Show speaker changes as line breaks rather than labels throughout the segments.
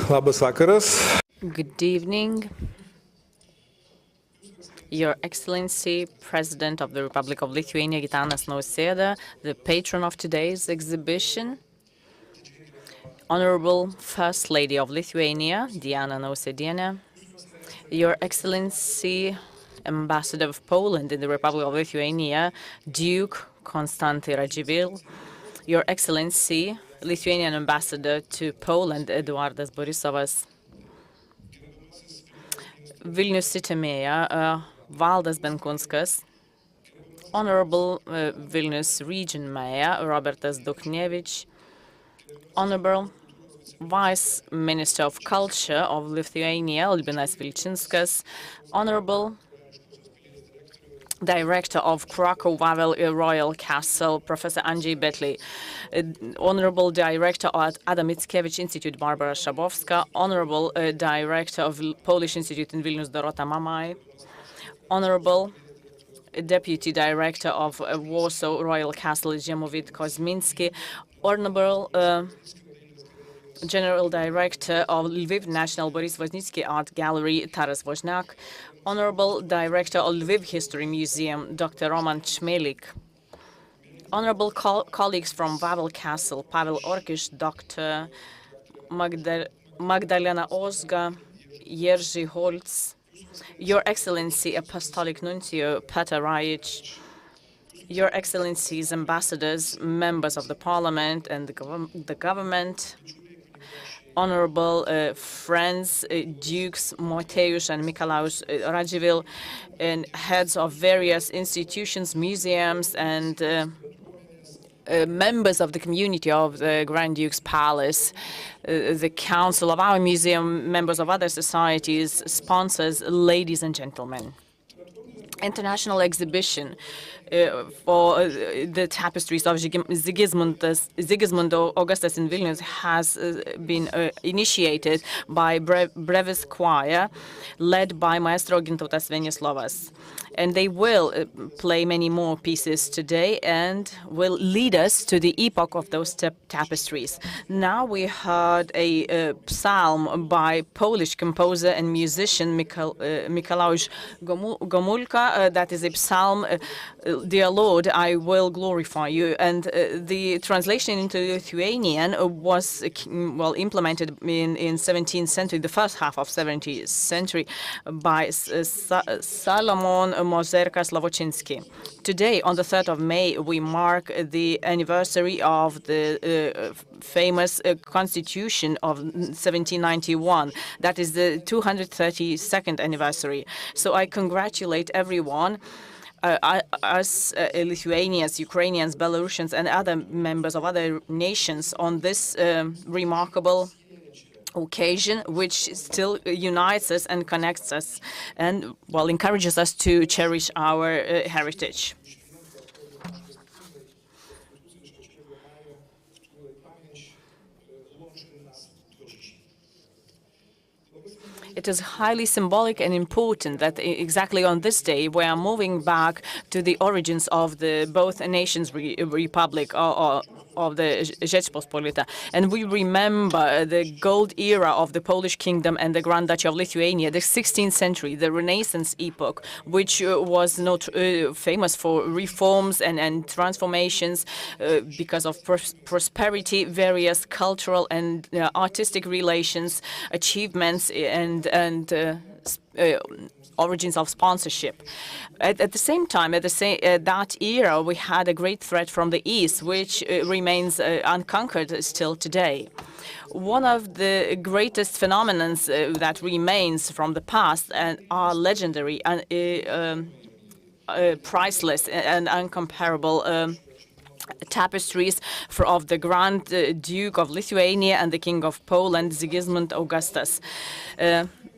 Labas vakaras.
Good evening, Your Excellency, President of the Republic of Lithuania, Gitanas Nausėda, the patron of today's exhibition, Honorable First Lady of Lithuania, Diana Nausėdienė, Your Excellency, Ambassador of Poland in the Republic of Lithuania, Duke Konstanty Radziwiłł, Your Excellency, Lithuanian Ambassador to Poland, Eduardas Borisovas, Vilnius City Mayor, Valdas Benkunskas, Honorable Vilnius Region Mayor, Robertas Duchnevič, Honorable Vice Minister of Culture of Lithuania, Albinas Vilčinskas, Honorable Director of Krakow-Wawel Royal Castle, Professor Andrzej Betley, Honorable Director at Adam Mickiewicz Institute, Barbara Szabowska, Honorable Director of Polish Institute in Vilnius, Dorota Mamai, Honorable Deputy Director of Warsaw Royal Castle, Ziemowit Kozminski, Honorable General Director of Lviv National Boris Woznicki Art Gallery, Taras Wozniak, Honorable Director of Lviv History Museum, Dr. Roman Chmelik, Honorable colleagues from Wawel Castle, Pavel Orkish, Dr. Magdalena Ozga, Jerzy Holz, Your Excellency Apostolic Nuncio Peter Rajic, Your Excellencies, ambassadors, members of the Parliament and the government, Honorable friends, Dukes Mateusz and Mikalaus Radziwiłł, and heads of various institutions, museums, and members of the community of the Grand Duke's Palace, the council of our museum, members of other societies, sponsors, ladies and gentlemen. International exhibition for the tapestries of Sigismund Augustus in Vilnius has been initiated by Brevis Choir, led by Maestro Gintautas Venislovas. And they will play many more pieces today and will lead us to the epoch of those tapestries. Now we heard a psalm by Polish composer and musician Mikalausz Gomulka. That is a psalm, Dear Lord, I will glorify you. And the translation into Lithuanian was implemented in 17th century, the first half of 17th century, by Salomon Mozerka Slavochinsky. Today, on the 3rd of May, we mark the anniversary of the famous Constitution of 1791. That is the 232nd anniversary. So I congratulate everyone, us Lithuanians, Ukrainians, Belarusians, and other members of other nations on this remarkable occasion, which still unites us and connects us and, well, encourages us to cherish our heritage. It is highly symbolic and important that exactly on this day we are moving back to the origins of the both nations' republic of the Rzeczpospolita. And we remember the gold era of the Polish kingdom and the Grand Duchy of Lithuania, the 16th century, the Renaissance epoch, which was not famous for reforms and transformations because of prosperity, various cultural and artistic relations, achievements, and origins of sponsorship. At the same time, that era, we had a great threat from the east, which remains unconquered still today. One of the greatest phenomena that remains from the past and are legendary and priceless and uncomparable tapestries of the Grand Duke of Lithuania and the King of Poland, Sigismund Augustus.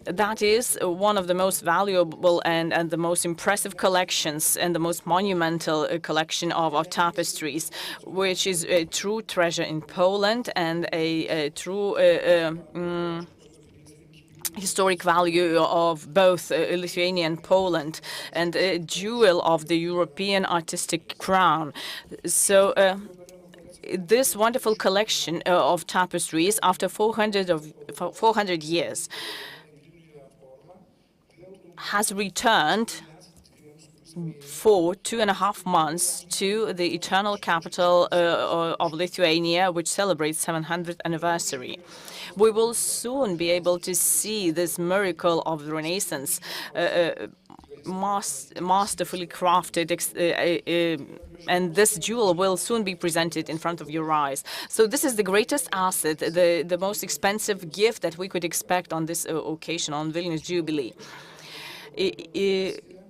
That is one of the most valuable and the most impressive collections and the most monumental collection of tapestries, which is a true treasure in Poland and a true historic value of both Lithuania and Poland, and a jewel of the European artistic crown. So this wonderful collection of tapestries, after 400 years, has returned for 2.5 months to the eternal capital of Lithuania, which celebrates 700th anniversary. We will soon be able to see this miracle of the Renaissance masterfully crafted, and this jewel will soon be presented in front of your eyes. So this is the greatest asset, the most expensive gift that we could expect on this occasion, on Vilnius Jubilee.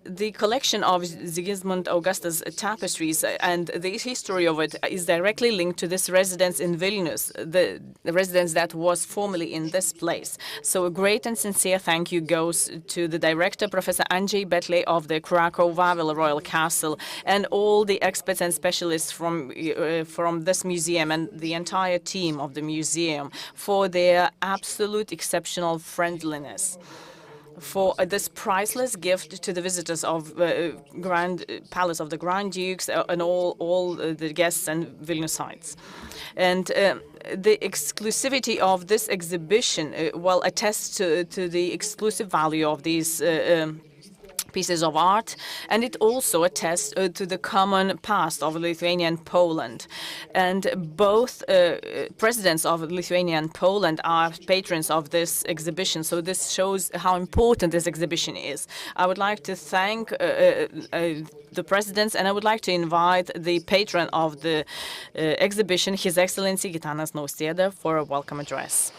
The collection of Sigismund Augustus tapestries and the history of it is directly linked to this residence in Vilnius, the residence that was formerly in this place. So a great and sincere thank you goes to the director, Professor Andrzej Betley of the Krakow-Wawel Royal Castle, and all the experts and specialists from this museum and the entire team of the museum for their absolute exceptional friendliness, for this priceless gift to the visitors of Grand Palace of the Grand Dukes and all the guests and Vilniusites. And the exclusivity of this exhibition will attest to the exclusive value of these pieces of art, and it also attests to the common past of Lithuania and Poland. And both presidents of Lithuania and Poland are patrons of this exhibition, so this shows how important this exhibition is. I would like to thank the presidents, and I would like to invite the patron of the exhibition, His Excellency Gitanas Nausėda, for a welcome address.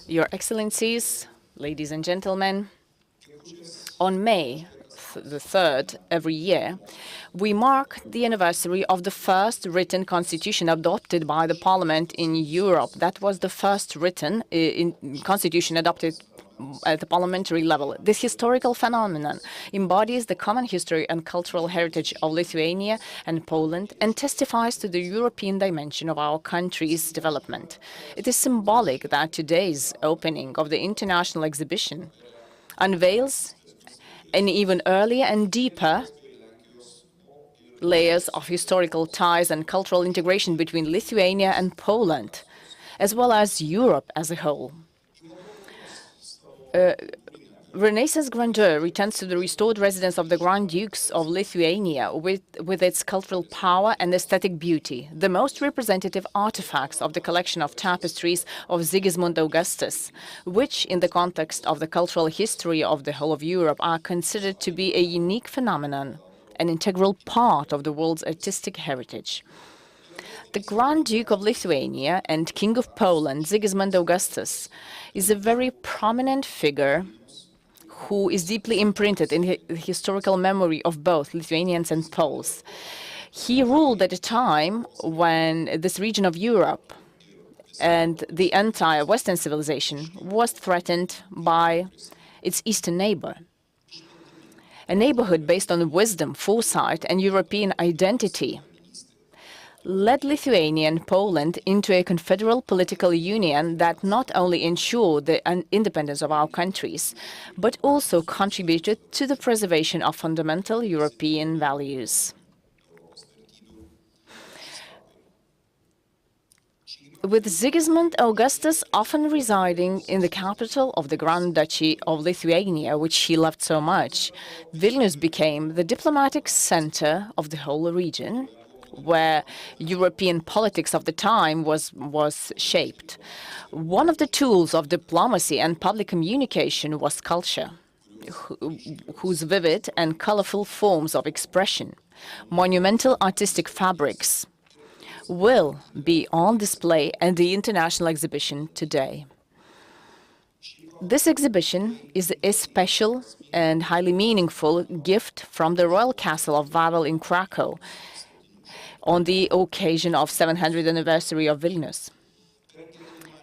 Your Excellencies, ladies and gentlemen, on May the 3rd every year, we mark the anniversary of the first written constitution adopted by the Parliament in Europe. That was the first written constitution adopted at the parliamentary level. This historical phenomenon embodies the common history and cultural heritage of Lithuania and Poland and testifies to the European dimension of our country's development. It is symbolic that today's opening of the international exhibition unveils an even earlier and deeper layers of historical ties and cultural integration between Lithuania and Poland, as well as Europe as a whole. Renaissance grandeur returns to the restored residence of the Grand Dukes of Lithuania with its cultural power and aesthetic beauty, the most representative artifacts of the collection of tapestries of Sigismund Augustus, which, in the context of the cultural history of the whole of Europe, are considered to be a unique phenomenon, an integral part of the world's artistic heritage. The Grand Duke of Lithuania and King of Poland, Sigismund Augustus, is a very prominent figure who is deeply imprinted in the historical memory of both Lithuanians and Poles. He ruled at a time when this region of Europe and the entire Western civilization was threatened by its eastern neighbor. A neighborhood based on wisdom, foresight, and European identity led Lithuania and Poland into a confederal political union that not only ensured the independence of our countries, but also contributed to the preservation of fundamental European values. With Sigismund Augustus often residing in the capital of the Grand Duchy of Lithuania, which he loved so much, Vilnius became the diplomatic center of the whole region, where European politics of the time was shaped. One of the tools of diplomacy and public communication was culture, whose vivid and colorful forms of expression, monumental artistic fabrics, will be on display at the international exhibition today. This exhibition is a special and highly meaningful gift from the Royal Castle of Wawel in Krakow, on the occasion of 700th anniversary of Vilnius.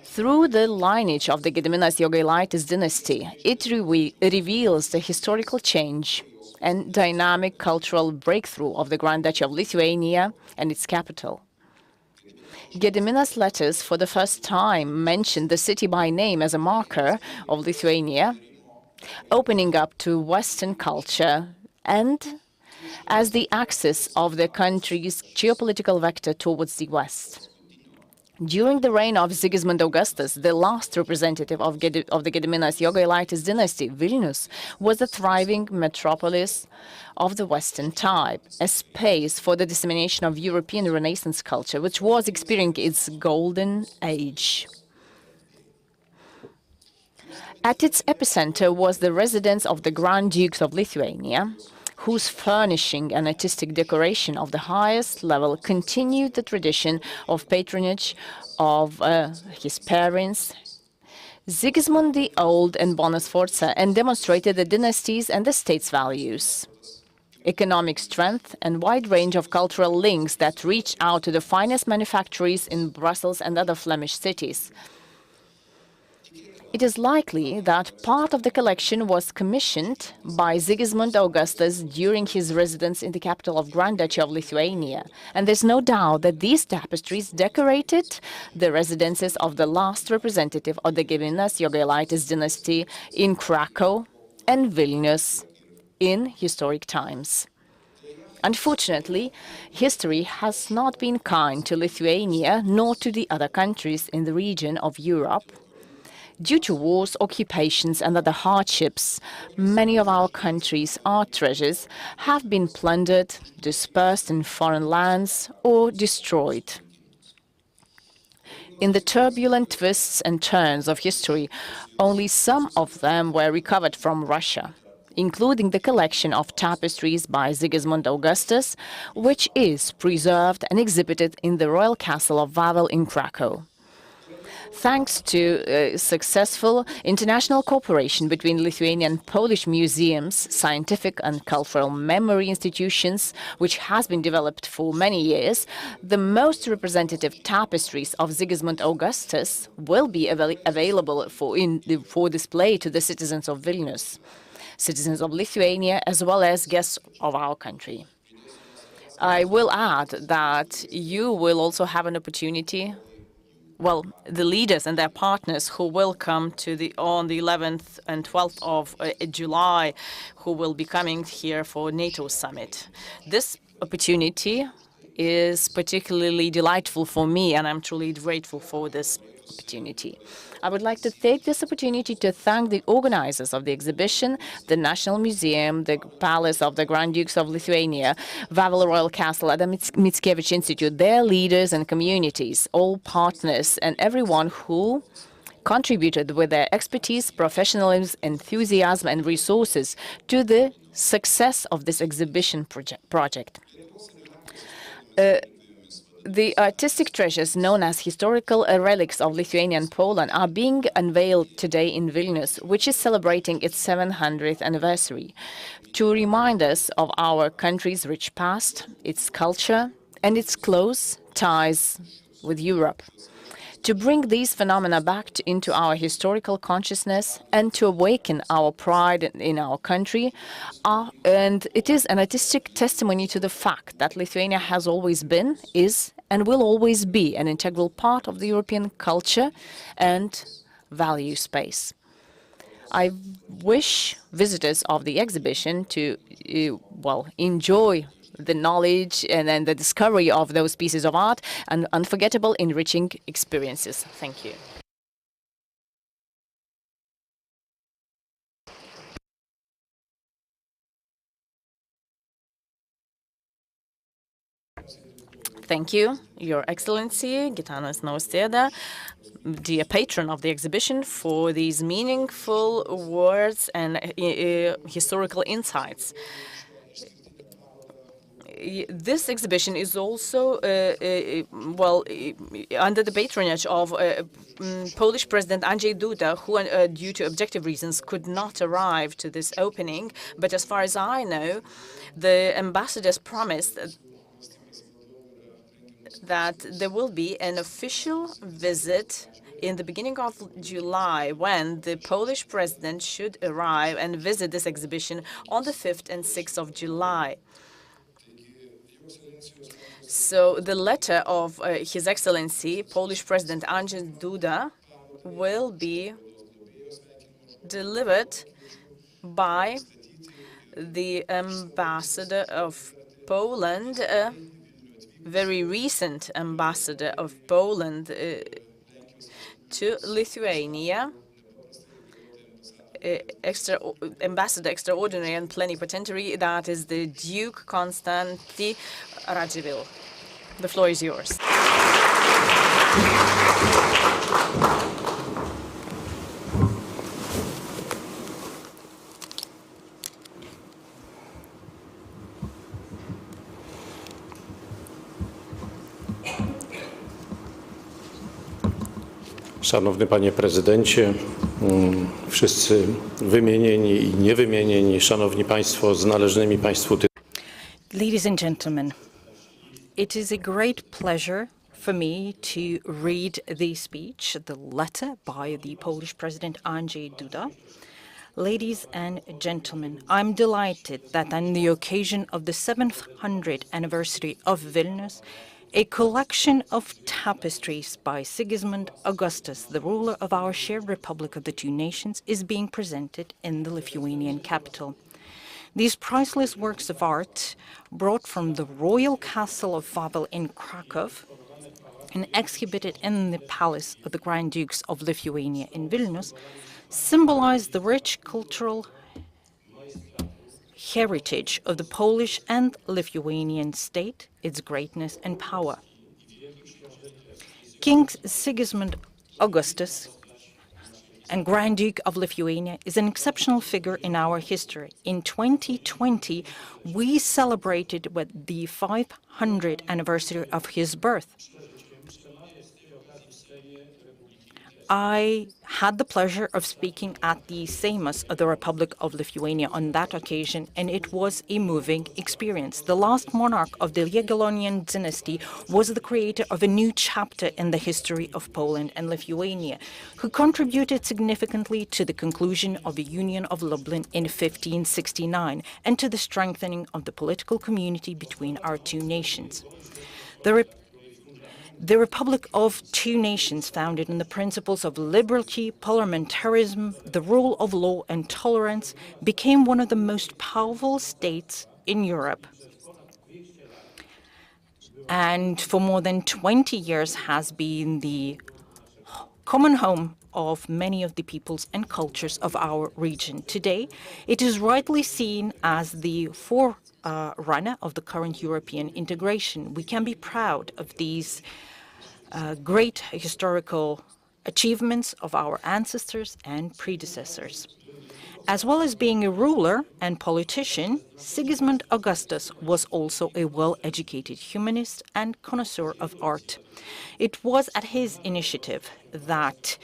Through the lineage of the Gediminas Jogailaitis dynasty, it reveals the historical change and dynamic cultural breakthrough of the Grand Duchy of Lithuania and its capital. Gediminas letters for the first time mentioned the city by name as a marker of Lithuania, opening up to Western culture and as the axis of the country's geopolitical vector towards the West. During the reign of Sigismund Augustus, the last representative of the Gediminas Jogailaitis dynasty, Vilnius was a thriving metropolis of the Western type, a space for the dissemination of European Renaissance culture, which was experiencing its golden age. At its epicenter was the residence of the Grand Dukes of Lithuania, whose furnishing and artistic decoration of the highest level continued the tradition of patronage of his parents, Sigismund the Old and Bona Sforza, and demonstrated the dynasty's and the state's values. Economic strength and wide range of cultural links that reached out to the finest manufactories in Brussels and other Flemish cities. It is likely that part of the collection was commissioned by Sigismund Augustus during his residence in the capital of Grand Duchy of Lithuania, and there's no doubt that these tapestries decorated the residences of the last representative of the Gediminas Jogailaitis dynasty in Krakow and Vilnius in historic times. Unfortunately, history has not been kind to Lithuania nor to the other countries in the region of Europe. Due to wars, occupations, and other hardships, many of our country's art treasures have been plundered, dispersed in foreign lands, or destroyed. In the turbulent twists and turns of history, only some of them were recovered from Russia, including the collection of tapestries by Sigismund Augustus, which is preserved and exhibited in the royal castle of Wawel in Krakow. Thanks to successful international cooperation between Lithuanian and Polish museums, scientific and cultural memory institutions, which has been developed for many years, the most representative tapestries of Sigismund Augustus will be available for display to the citizens of Vilnius, citizens of Lithuania, as well as guests of our country. I will add that you will also have an opportunity, well, the leaders and their partners who will come on the 11th and 12th of July, who will be coming here for NATO summit. This opportunity is particularly delightful for me, and I'm truly grateful for this opportunity. I would like to take this opportunity to thank the organizers of the exhibition, the National Museum, the Palace of the Grand Dukes of Lithuania, Wawel Royal Castle, and the Mickiewicz Institute, their leaders and communities, all partners, and everyone who contributed with their expertise, professionalism, enthusiasm, and resources to the success of this exhibition project. The artistic treasures known as historical relics of Lithuania and Poland are being unveiled today in Vilnius, which is celebrating its 700th anniversary, to remind us of our country's rich past, its culture, and its close ties with Europe. To bring these phenomena back into our historical consciousness and to awaken our pride in our country, and it is an artistic testimony to the fact that Lithuania has always been, is, and will always be an integral part of the European culture and value space. I wish visitors of the exhibition to, enjoy the knowledge and then the discovery of those pieces of art and unforgettable, enriching experiences. Thank you. Thank you, Your Excellency, Gitanas Nausėda, dear patron of the exhibition, for these meaningful words and historical insights. This exhibition is also, under the patronage of Polish President Andrzej Duda, who, due to objective reasons, could not arrive to this opening. But as far as I know, the ambassadors promised that there will be an official visit in the beginning of July, when the Polish president should arrive and visit this exhibition on the 5th and 6th of July. So the letter of His Excellency, Polish President Andrzej Duda, will be delivered by the ambassador of Poland, very recent ambassador of Poland to Lithuania, ambassador extraordinary and plenipotentiary, that is the Duke Konstanty Radziwiłł. The floor is yours.
Szanowny Panie Prezydencie, wszyscy wymienieni i niewymienieni, Szanowni Państwo z należnymi Państwu tytułami.
Ladies and gentlemen, it is a great pleasure for me to read the speech, the letter by the Polish President Andrzej Duda. Ladies and gentlemen, I'm delighted that on the occasion of the 700th anniversary of Vilnius, a collection of tapestries by Sigismund Augustus, the ruler of our shared Republic of the Two Nations, is being presented in the Lithuanian capital. These priceless works of art, brought from the royal castle of Wawel in Krakow and exhibited in the palace of the Grand Dukes of Lithuania in Vilnius, symbolize the rich cultural heritage of the Polish and Lithuanian state, its greatness and power. King Sigismund Augustus and Grand Duke of Lithuania is an exceptional figure in our history. In 2020, we celebrated with the 500th anniversary of his birth. I had the pleasure of speaking at the Seimas of the Republic of Lithuania on that occasion, and it was a moving experience. The last monarch of the Jagiellonian dynasty was the creator of a new chapter in the history of Poland and Lithuania, who contributed significantly to the conclusion of the Union of Lublin in 1569 and to the strengthening of the political community between our two nations. The Republic of Two Nations, founded on the principles of liberty, parliamentarism, the rule of law, and tolerance, became one of the most powerful states in Europe. And for more than 20 years has been the common home of many of the peoples and cultures of our region. Today, it is rightly seen as the forerunner of the current European integration. We can be proud of these great historical achievements of our ancestors and predecessors. As well as being a ruler and politician, Sigismund Augustus was also a well-educated humanist and connoisseur of art. It was at his initiative that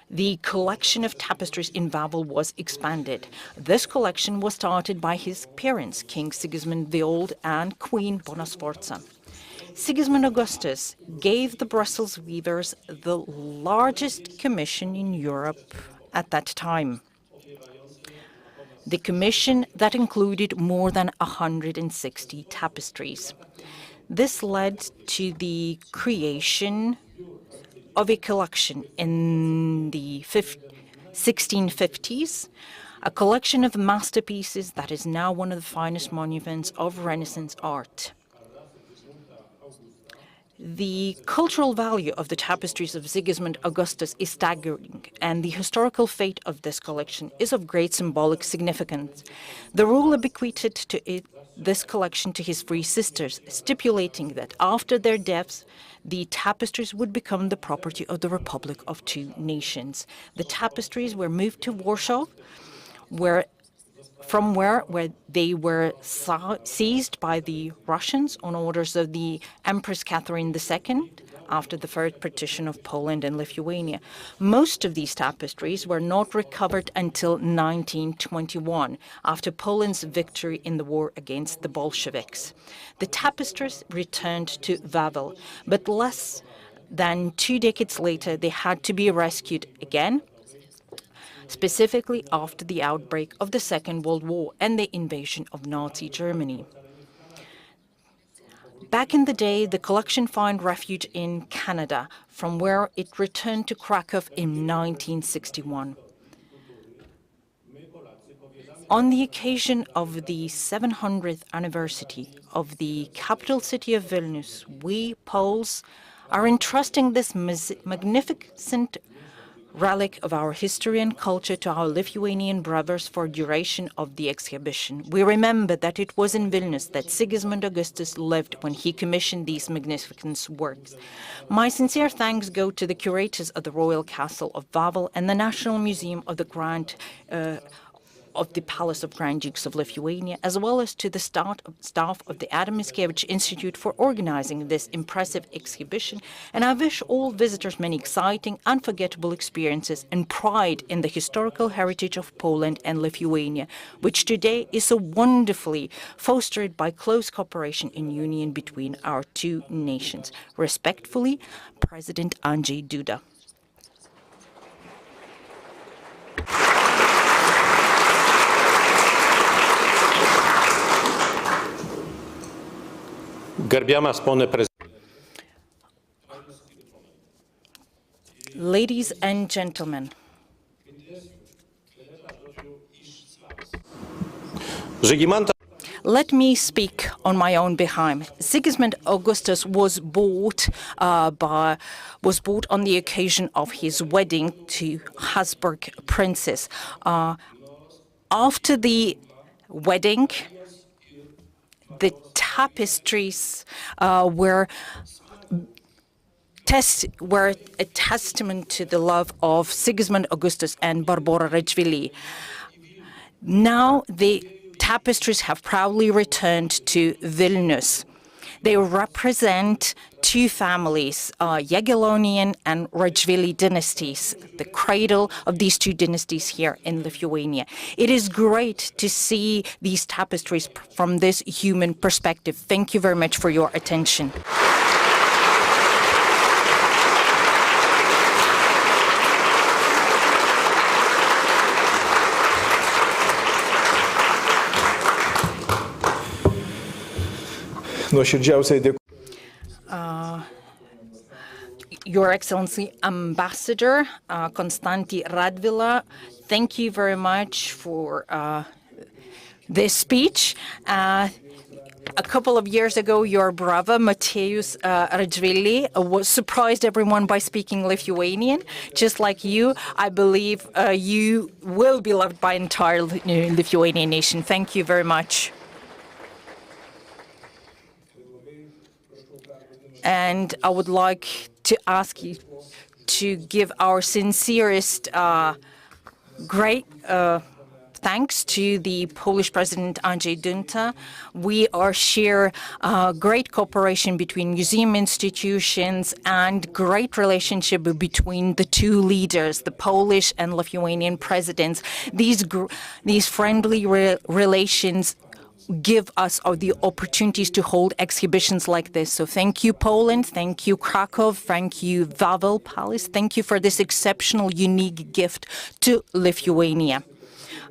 the collection of tapestries in Wawel was expanded. This collection was started by his parents, King Sigismund the Old and Queen Bona Sforza. Sigismund Augustus gave the Brussels weavers the largest commission in Europe at that time. The commission that included more than 160 tapestries. This led to the creation of a collection in the 1650s, a collection of masterpieces that is now one of the finest monuments of Renaissance art. The cultural value of the tapestries of Sigismund Augustus is staggering, and the historical fate of this collection is of great symbolic significance. The ruler bequeathed this collection to his three sisters, stipulating that after their deaths, the tapestries would become the property of the Republic of Two Nations. The tapestries were moved to Warsaw, where they were seized by the Russians on orders of the Empress Catherine II after the Third Partition of Poland and Lithuania. Most of these tapestries were not recovered until 1921, after Poland's victory in the war against the Bolsheviks. The tapestries returned to Wawel, but less than 2 decades later they had to be rescued again, specifically after the outbreak of the Second World War and the invasion of Nazi Germany. Back in the day, the collection found refuge in Canada, from where it returned to Krakow in 1961. On the occasion of the 700th anniversary of the capital city of Vilnius, we Poles are entrusting this magnificent relic of our history and culture to our Lithuanian brothers for duration of the exhibition. We remember that it was in Vilnius that Sigismund Augustus lived when he commissioned these magnificent works. My sincere thanks go to the curators of the Royal Castle of Wawel and the National Museum of the Palace of Grand Dukes of Lithuania, as well as to the staff of the Adam Mickiewicz Institute for organizing this impressive exhibition. And I wish all visitors many exciting, unforgettable experiences and pride in the historical heritage of Poland and Lithuania, which today is so wonderfully fostered by close cooperation and union between our two nations. Respectfully, President Andrzej Duda.
Gerbiamas pone prezidente.
Ladies and gentlemen, let me speak on my own behalf. Sigismund Augustus was bought on the occasion of his wedding to Habsburg princess. After the wedding, the tapestries were a testament to the love of Sigismund Augustus and Barbora Radźwili. Now the tapestries have proudly returned to Vilnius. They represent two families, Jagiellonian and Radźwili dynasties, the cradle of these two dynasties here in Lithuania. It is great to see these tapestries from this human perspective. Thank you very much for your attention. Your Excellency, Ambassador Konstanty Radvila, thank you very much for this speech. A couple of years ago, your brother, Mateusz Radźwili, surprised everyone by speaking Lithuanian. Just like you, I believe you will be loved by the entire Lithuanian nation. Thank you very much. And I would like to ask you to give our sincerest great thanks to the Polish President Andrzej Duda. We share great cooperation between museum institutions and great relationship between the two leaders, the Polish and Lithuanian presidents. These friendly relations give us the opportunities to hold exhibitions like this. So thank you, Poland. Thank you, Krakow. Thank you, Wawel Palace. Thank you for this exceptional, unique gift to Lithuania.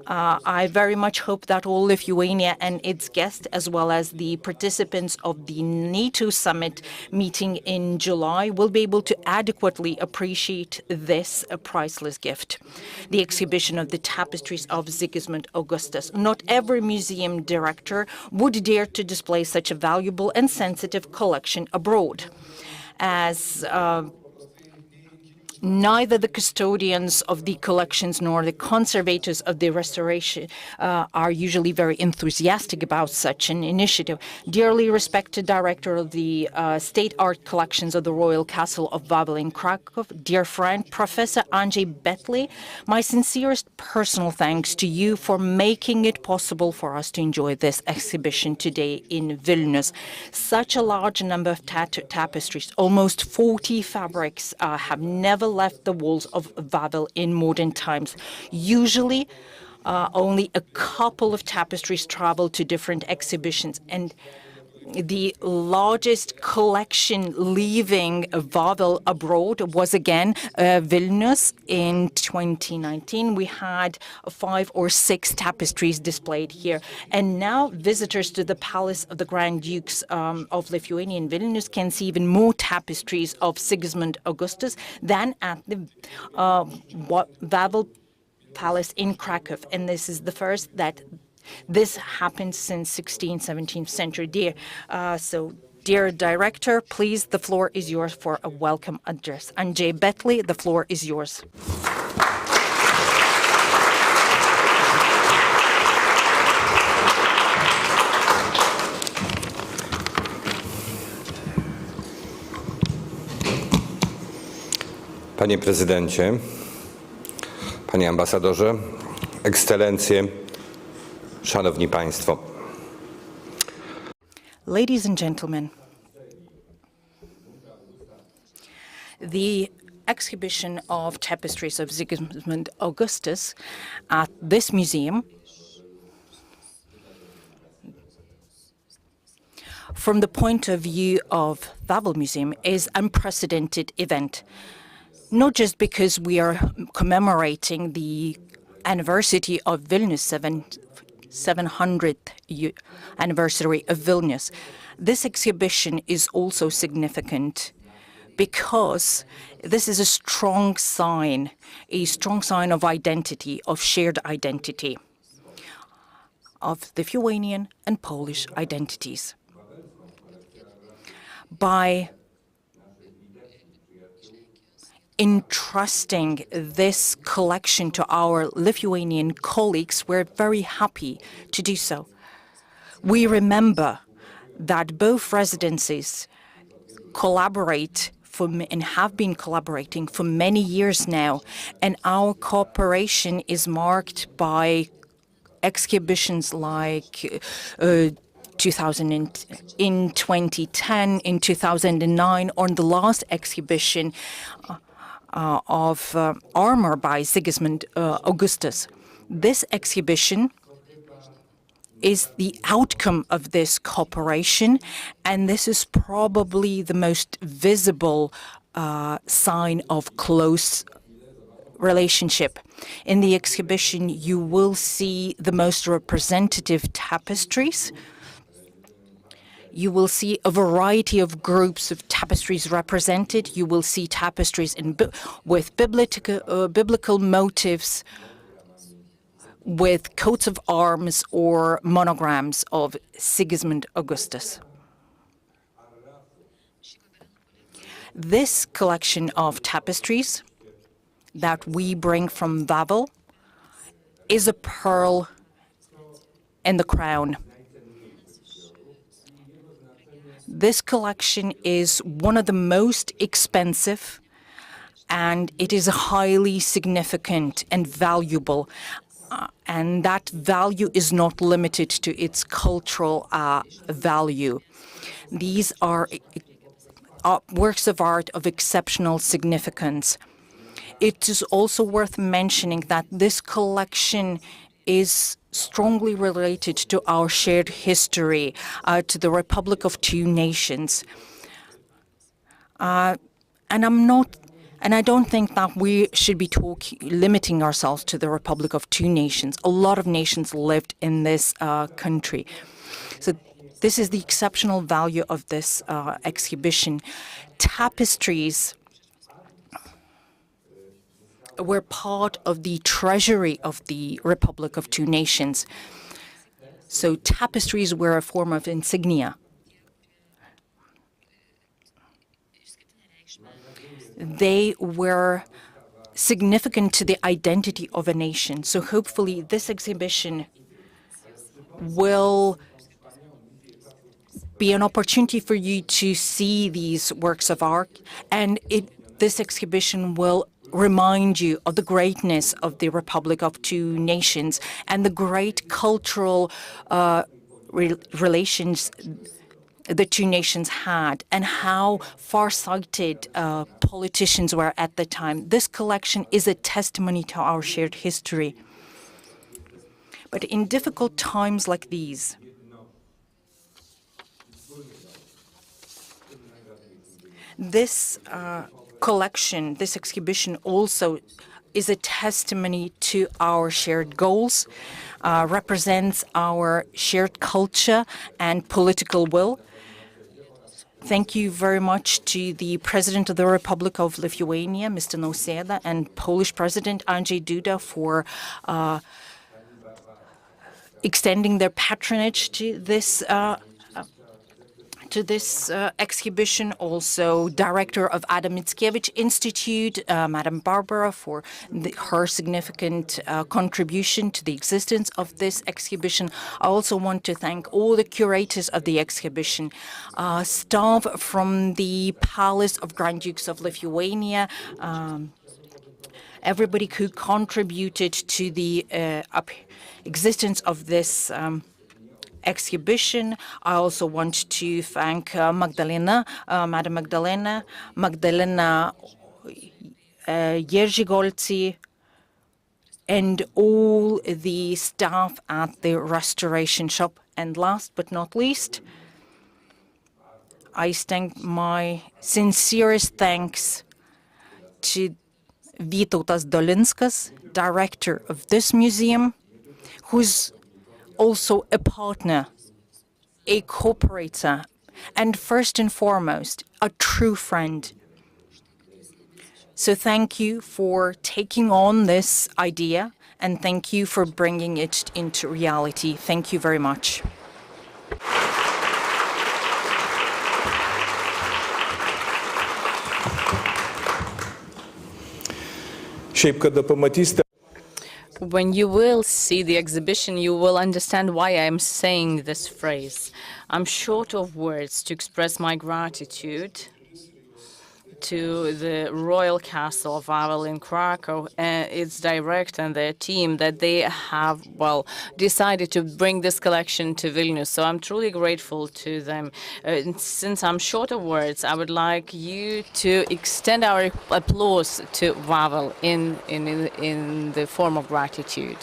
I very much hope that all Lithuania and its guests, as well as the participants of the NATO summit meeting in July, will be able to adequately appreciate this priceless gift. The exhibition of the tapestries of Sigismund Augustus. Not every museum director would dare to display such a valuable and sensitive collection abroad, as neither the custodians of the collections nor the conservators of the restoration are usually very enthusiastic about such an initiative. Dearly respected director of the State Art Collections of the Royal Castle of Wawel in Krakow, dear friend, Professor Andrzej Betley, my sincerest personal thanks to you for making it possible for us to enjoy this exhibition today in Vilnius. Such a large number of tapestries, almost 40 fabrics, have never left the walls of Wawel in modern times. Usually, only a couple of tapestries travel to different exhibitions, and The largest collection leaving Wawel abroad was again Vilnius in 2019. We had 5 or 6 tapestries displayed here. And now visitors to the Palace of the Grand Dukes of Lithuania in Vilnius can see even more tapestries of Sigismund Augustus than at the Wawel Palace in Krakow. And this is the first that this happened since 16th, 17th century. Dear Director, please, the floor is yours for a welcome address. Andrzej Betley, the floor is yours.
Panie Prezydencie, Panie Ambasadorze, Ekscelencje, Szanowni Państwo.
Ladies and gentlemen, the exhibition of tapestries of Sigismund Augustus at this museum, from the point of view of Wawel Museum, is an unprecedented event. Not just because we are commemorating the anniversary of Vilnius, 700th anniversary of Vilnius. This exhibition is also significant because this is a strong sign of identity, of shared identity, of Lithuanian and Polish identities. By entrusting this collection to our Lithuanian colleagues, we're very happy to do so. We remember that both residencies collaborate and have been collaborating for many years now, and our cooperation is marked by exhibitions like in 2010, in 2009, or in the last exhibition of armor by Sigismund Augustus. This exhibition is the outcome of this cooperation, and this is probably the most visible sign of close relationship. In the exhibition, you will see the most representative tapestries. You will see a variety of groups of tapestries represented. You will see tapestries with biblical motifs, with coats of arms or monograms of Sigismund Augustus. This collection of tapestries that we bring from Wawel is a pearl in the crown. This collection is one of the most expensive, and it is highly significant and valuable. And that value is not limited to its cultural value. These are works of art of exceptional significance. It is also worth mentioning that this collection is strongly related to our shared history, to the Republic of Two Nations. And I don't think that we should be limiting ourselves to the Republic of Two Nations. A lot of nations lived in this country. So this is the exceptional value of this exhibition. Tapestries were part of the treasury of the Republic of Two Nations. So tapestries were a form of insignia. They were significant to the identity of a nation. So hopefully this exhibition will be an opportunity for you to see these works of art, and this exhibition will remind you of the greatness of the Republic of Two Nations and the great cultural relations the two nations had, and how far-sighted politicians were at the time. This collection is a testimony to our shared history. But in difficult times like these, This collection, this exhibition also is a testimony to our shared goals, represents our shared culture and political will. Thank you very much to the President of the Republic of Lithuania, Mr. Nausėda, and Polish President Andrzej Duda for extending their patronage to this exhibition. Also, Director of Adam Mickiewicz Institute, Madam Barbara, for her significant contribution to the existence of this exhibition. I also want to thank all the curators of the exhibition, staff from the Palace of Grand Dukes of Lithuania, everybody who contributed to the existence of this exhibition. I also want to thank Magdalena, Madam Magdalena Jerzygolci, and all the staff at the restoration shop. And last but not least, I extend my sincerest thanks to Vytautas Dolinskas, director of this museum, who's also a partner, a cooperator, and first and foremost, a true friend. So thank you for taking on this idea, and thank you for bringing it into reality. Thank you very much.
Šiaip, kada pamatysite.
When you will see the exhibition, you will understand why I am saying this phrase. I'm short of words to express my gratitude to the Royal Castle of Wawel in Krakow and its director and their team that they have, well, decided to bring this collection to Vilnius. So I'm truly grateful to them. Since I'm short of words, I would like you to extend our applause to Wawel in the form of gratitude.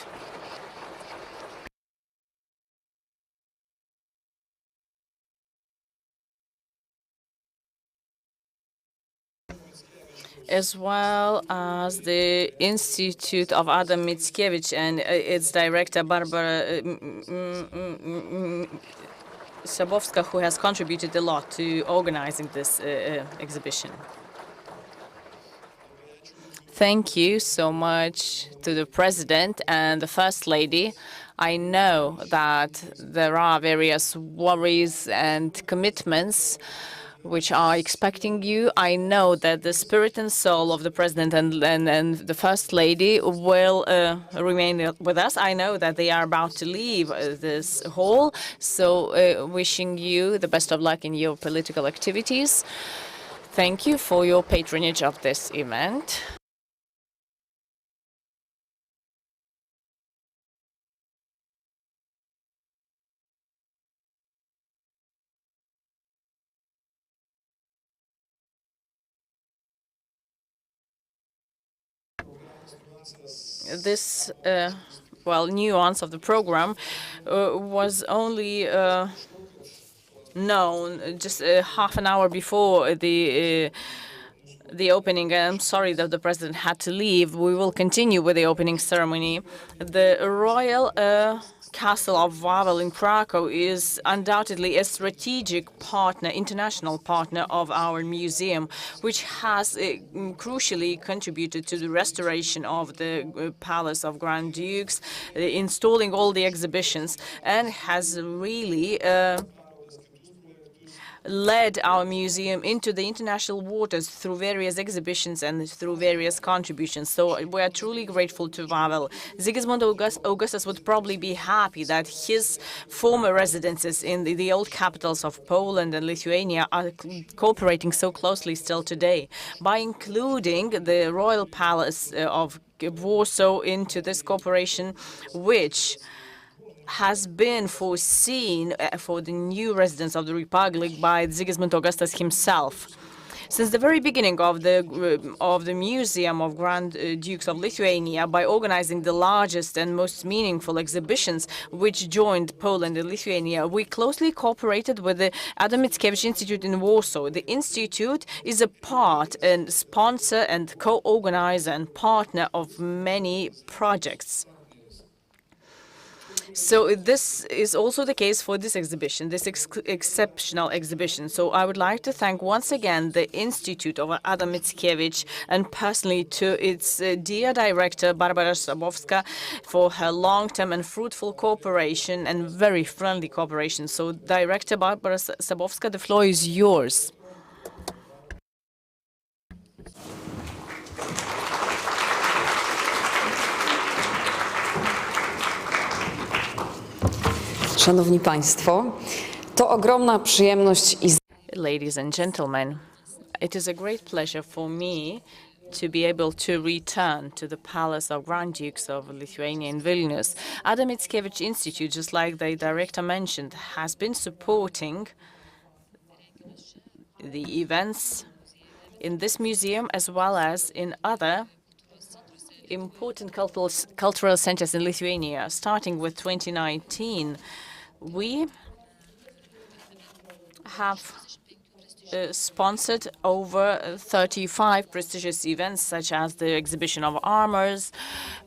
As well as the Institute of Adam Mickiewicz and its director Barbara Sabowska, who has contributed a lot to organizing this exhibition. Thank you so much to the President and the First Lady. I know that there are various worries and commitments which are expecting you. I know that the spirit and soul of the President and the First Lady will remain with us. I know that they are about to leave this hall, so wishing you the best of luck in your political activities. Thank you for your patronage of this event. This nuance of the program was only known just half an hour before the opening. I'm sorry that the President had to leave. We will continue with the opening ceremony. The Royal Castle of Wawel in Krakow is undoubtedly a strategic partner, international partner of our museum, which has crucially contributed to the restoration of the Palace of Grand Dukes, installing all the exhibitions, and has really led our museum into the international waters through various exhibitions and through various contributions. So we are truly grateful to Wawel. Sigismund Augustus would probably be happy that his former residences in the old capitals of Poland and Lithuania are cooperating so closely still today. By including the Royal Palace of Warsaw into this cooperation, which has been foreseen for the new residents of the Republic by Sigismund Augustus himself. Since the very beginning of the Museum of Grand Dukes of Lithuania, by organizing the largest and most meaningful exhibitions which joined Poland and Lithuania, we closely cooperated with the Adam Mickiewicz Institute in Warsaw. The institute is a part and sponsor and co-organizer and partner of many projects. So this is also the case for this exhibition, this exceptional exhibition. So I would like to thank once again the Institute of Adam Mickiewicz and personally to its dear director, Barbara Sabowska, for her long-term and fruitful cooperation and very friendly cooperation. So Director Barbara Sabowska, the floor is yours.
Szanowni Państwo, to ogromna przyjemność i
Ladies and gentlemen, it is a great pleasure for me to be able to return to the Palace of Grand Dukes of Lithuania in Vilnius. Adam Mickiewicz Institute, just like the director mentioned, has been supporting the events in this museum as well as in other important cultural centers in Lithuania. Starting with 2019, we have sponsored over 35 prestigious events, such as the exhibition of armors,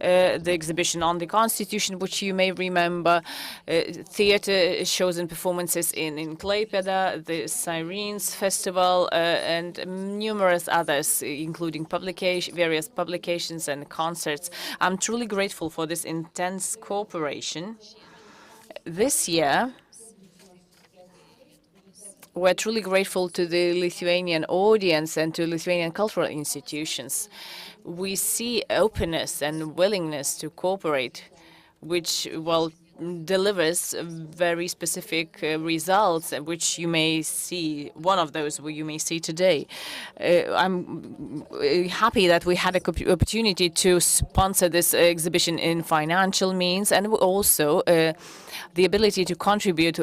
the exhibition on the Constitution, which you may remember, theater shows and performances in Klaipėda, the Sirens Festival, and numerous others, including various publications and concerts. I'm truly grateful for this intense cooperation. This year, we're truly grateful to the Lithuanian audience and to Lithuanian cultural institutions. We see openness and willingness to cooperate, which, well, delivers very specific results, which you may see, one of those you may see today. I'm happy that we had an opportunity to sponsor this exhibition in financial means, and also the ability to contribute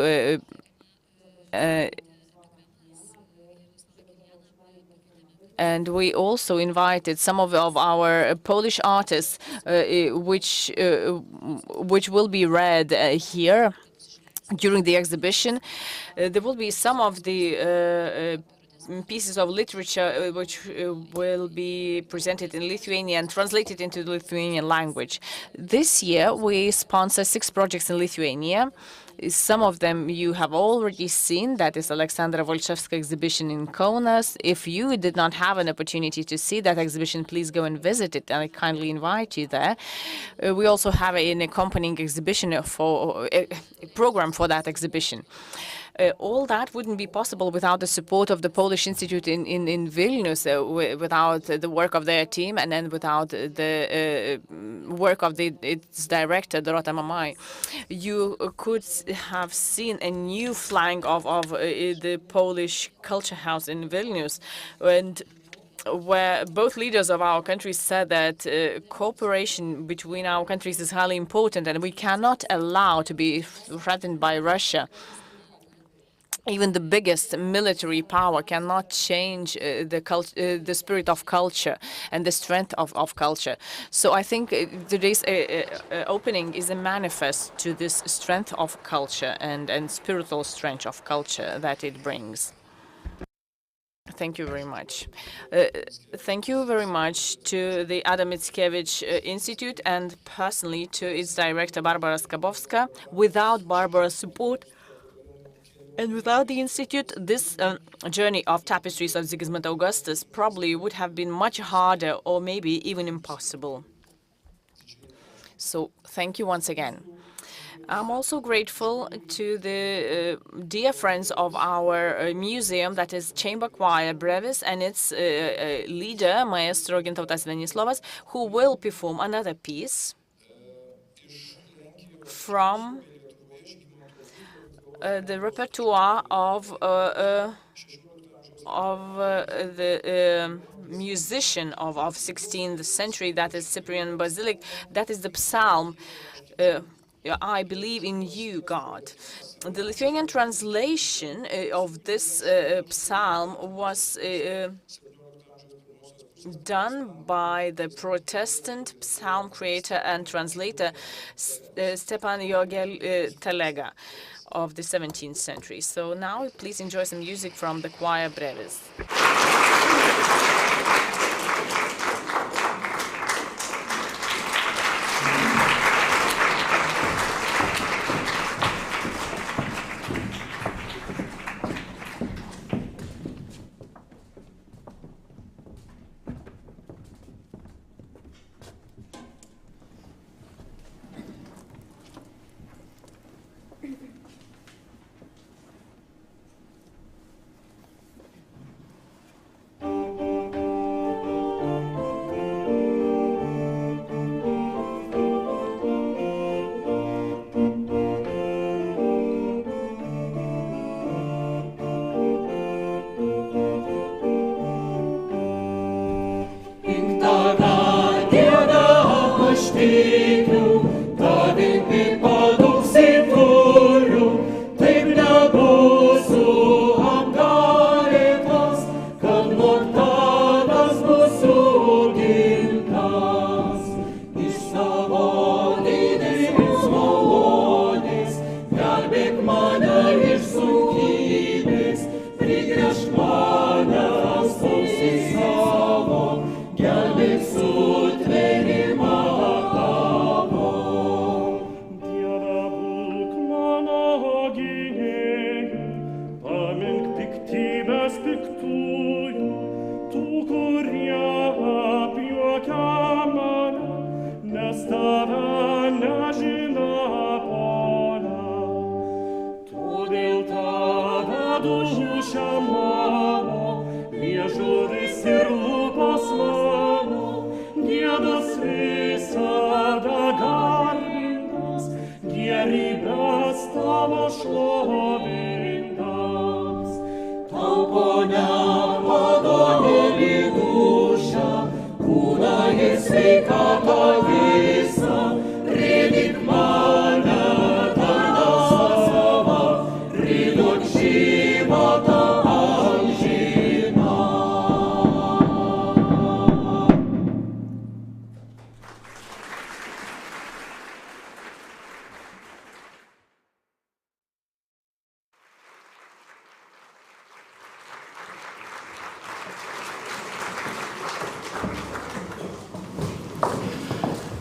and we also invited some of our Polish artists, which will be read here during the exhibition. There will be some of the pieces of literature which will be presented in Lithuanian and translated into the Lithuanian language. This year, we sponsor 6 projects in Lithuania. Some of them you have already seen. That is Alexandra Volchevska exhibition in Kaunas. If you did not have an opportunity to see that exhibition, please go and visit it, and I kindly invite you there. We also have an accompanying exhibition for a program for that exhibition. All that wouldn't be possible without the support of the Polish Institute in Vilnius, without the work of their team, and then without the work of its director, Dorota Mamai. You could have seen a new flank of the Polish Culture House in Vilnius, and where both leaders of our countries said that cooperation between our countries is highly important, and we cannot allow to be threatened by Russia. Even the biggest military power cannot change the spirit of culture and the strength of culture. So I think today's opening is a manifest to this strength of culture and spiritual strength of culture that it brings. Thank you very much. Thank you very much to the Adam Mickiewicz Institute and personally to its director, Barbara Skabowska. Without Barbara's support, and without the Institute, this journey of tapestries of Sigismund Augustus probably would have been much harder or maybe even impossible. So thank you once again. I'm also grateful to the dear friends of our museum, that is Chamber Choir Brevis, and its leader, Maestro Gintautas Venislovas, who will perform another piece from the repertoire of the musician of 16th century, that is Cyprian Basilic. That is the psalm I believe in you, God. The Lithuanian translation of this psalm was done by the Protestant psalm creator and translator Stepan Jogel Telega of the 17th century. So now please enjoy some music from the choir Brevis.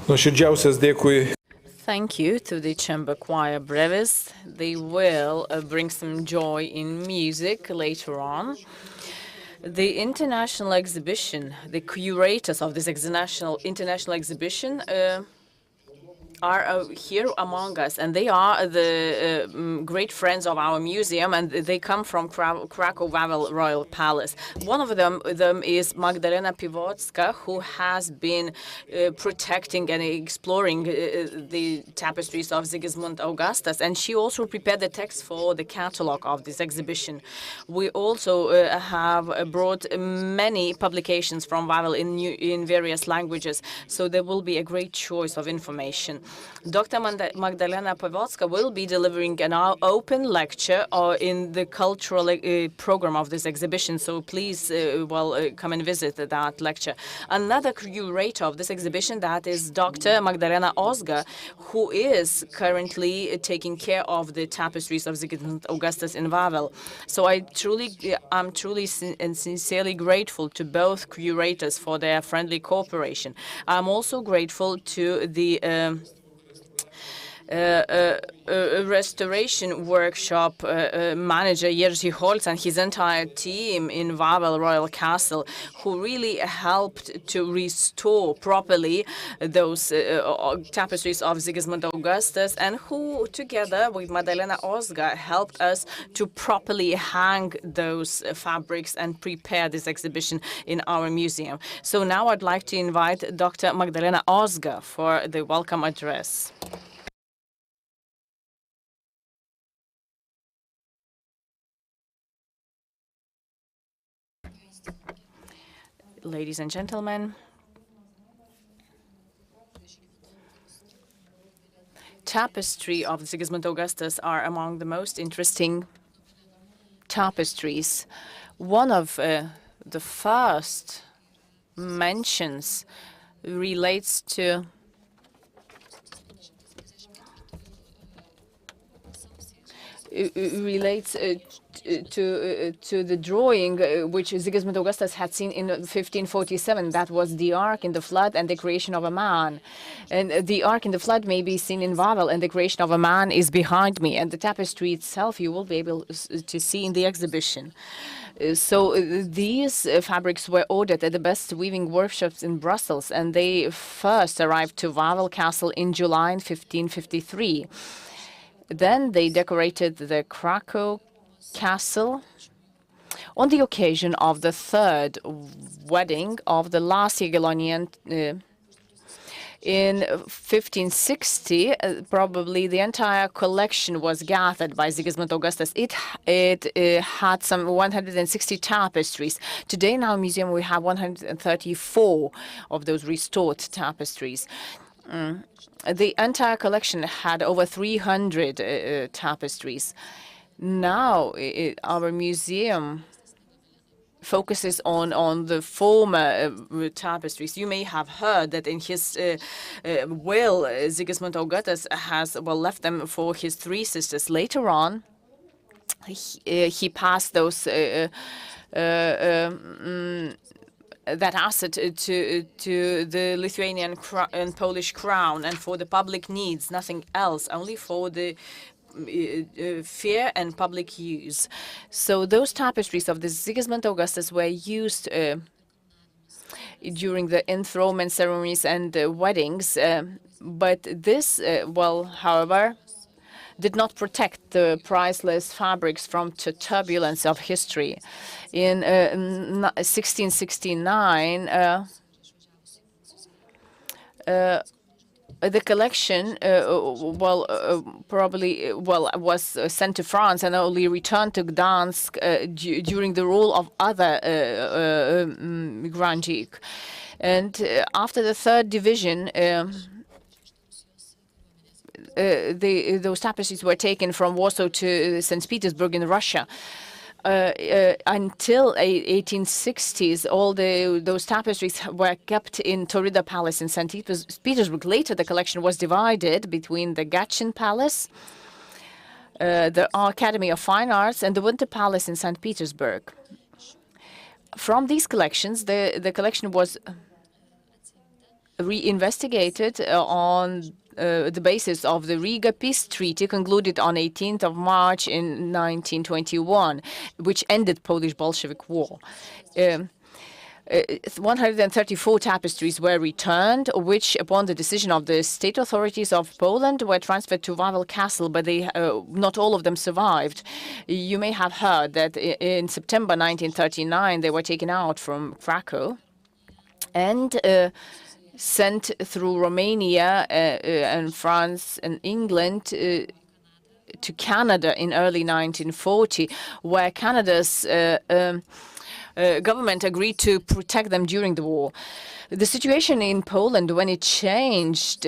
Nuoširdžiausias dėkui.
Thank you to the chamber choir Brevis. They will bring some joy in music later on. The international exhibition, the curators of this international exhibition are here among us, and they are the great friends of our museum, and they come from Krakow Wawel Royal Palace. One of them is Magdalena Piwocka, who has been protecting and exploring the tapestries of Sigismund Augustus, and she also prepared the text for the catalog of this exhibition. We also have brought many publications from Wawel in various languages, so there will be a great choice of information. Dr. Magdalena Piwocka will be delivering an open lecture in the cultural program of this exhibition, so please come and visit that lecture. Another curator of this exhibition, that is Dr. Magdalena Ozga, who is currently taking care of the tapestries of Sigismund Augustus in Wawel. So I'm truly and sincerely grateful to both curators for their friendly cooperation. I'm also grateful to the restoration workshop manager Jerzy Holz and his entire team in Wawel Royal Castle, who really helped to restore properly those tapestries of Sigismund Augustus, and who, together with Magdalena Ozga, helped us to properly hang those fabrics and prepare this exhibition in our museum. So now I'd like to invite Dr. Magdalena Ozga for the welcome address. Ladies and gentlemen, tapestry of Sigismund Augustus are among the most interesting tapestries. One of the first mentions relates to to the drawing which Sigismund Augustus had seen in 1547. That was the Ark in the Flood and the creation of a man. And the Ark in the Flood may be seen in Wawel, and the creation of a man is behind me. And the tapestry itself you will be able to see in the exhibition. These fabrics were ordered at the best weaving workshops in Brussels, and they first arrived to Wawel Castle in July 1553. Then they decorated the Krakow castle on the occasion of the third wedding of the last Jagiellonian. In 1560, probably the entire collection was gathered by Sigismund Augustus. It had some 160 tapestries. Today in our museum we have 134 of those restored tapestries. The entire collection had over 300 tapestries. Now our museum focuses on the former tapestries. You may have heard that in his will, Sigismund Augustus has left them for his three sisters. Later on, he passed those that asset to the Lithuanian and Polish crown, and for the public needs, nothing else, only for the fair and public use. So those tapestries of the Sigismund Augustus were used during the enthronement ceremonies and weddings, but this, however, did not protect the priceless fabrics from the turbulence of history. In 1669, the collection, was sent to France and only returned to Gdansk during the rule of other Grand Duke. And after the third division, those tapestries were taken from Warsaw to St. Petersburg in Russia. Until 1860s, all those tapestries were kept in Taurida Palace in St. Petersburg. Later, the collection was divided between the Gatchin Palace, the Academy of Fine Arts, and the Winter Palace in St. Petersburg. From these collections, the collection was reinvestigated on the basis of the Riga Peace Treaty concluded on 18th of March in 1921, which ended Polish Bolshevik War. 134 tapestries were returned, which, upon the decision of the state authorities of Poland, were transferred to Wawel Castle, but not all of them survived. You may have heard that in September 1939 they were taken out from Krakow and sent through Romania and France and England to Canada in early 1940, where Canada's government agreed to protect them during the war. The situation in Poland, when it changed,